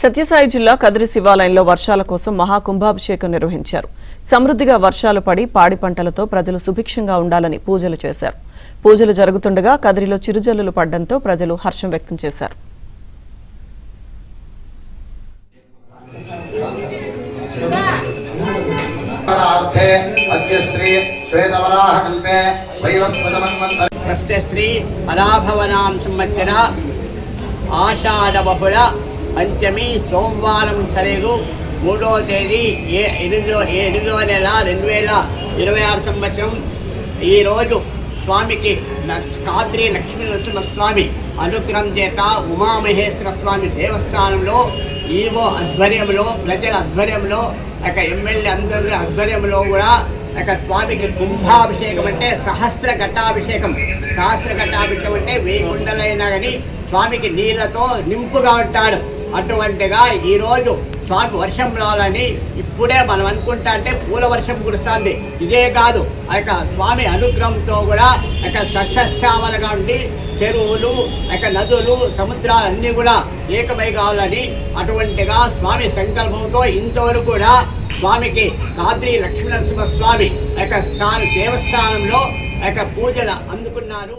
సత్యసాయి జిల్లా కదిరి శివాలయంలో వర్షాల కోసం మహాకుంభాభిషేకం నిర్వహించారు. సమృద్ధిగా వర్షాలు పడి పాడి పంటలతో ప్రజలు సుభిక్షంగా ఉండాలని పూజలు చేశారు. పూజలు జరుగుతుండగా కదిరిలో చిరుజల్లులు పడడంతో ప్రజలు హర్షం వ్యక్తం చేశారు. ఆషాఢ బహుళ పంచమి సోమవారం సరేగు 3వ తేదీ 8వ నెల 2026 సంవత్సరం. ఈరోజు స్వామికి కాద్రి లక్ష్మీ నరసింహస్వామి అనుగ్రహం చేత ఉమామహేశ్వర స్వామి దేవస్థానంలో ఈవో ఆధ్వర్యంలో, ప్రజల ఆధ్వర్యంలో, ఎమ్మెల్యే అందరి ఆధ్వర్యంలో కూడా స్వామికి కుంభాభిషేకం అంటే సహస్ర ఘటాభిషేకం అంటే 1000 కుండలైనా కానీ స్వామికి నీళ్లతో నింపుగా ఉంటాడు. అటువంటిగా ఈరోజు స్వామి వర్షం రావాలని ఇప్పుడే మనం అనుకుంటా అంటే పూల వర్షం కురుస్తుంది. ఇదే కాదు స్వామి అనుగ్రహంతో కూడా సస్యశ్యామలుగా ఉండి చెరువులు నదులు సముద్రాలు అన్నీ కూడా ఏకమై కావాలని అటువంటిగా స్వామి సంకల్పంతో ఇంతవరకు కూడా స్వామికి కాద్రి లక్ష్మీ నరసింహ స్వామి దేవస్థానంలో పూజలు అందుకున్నారు.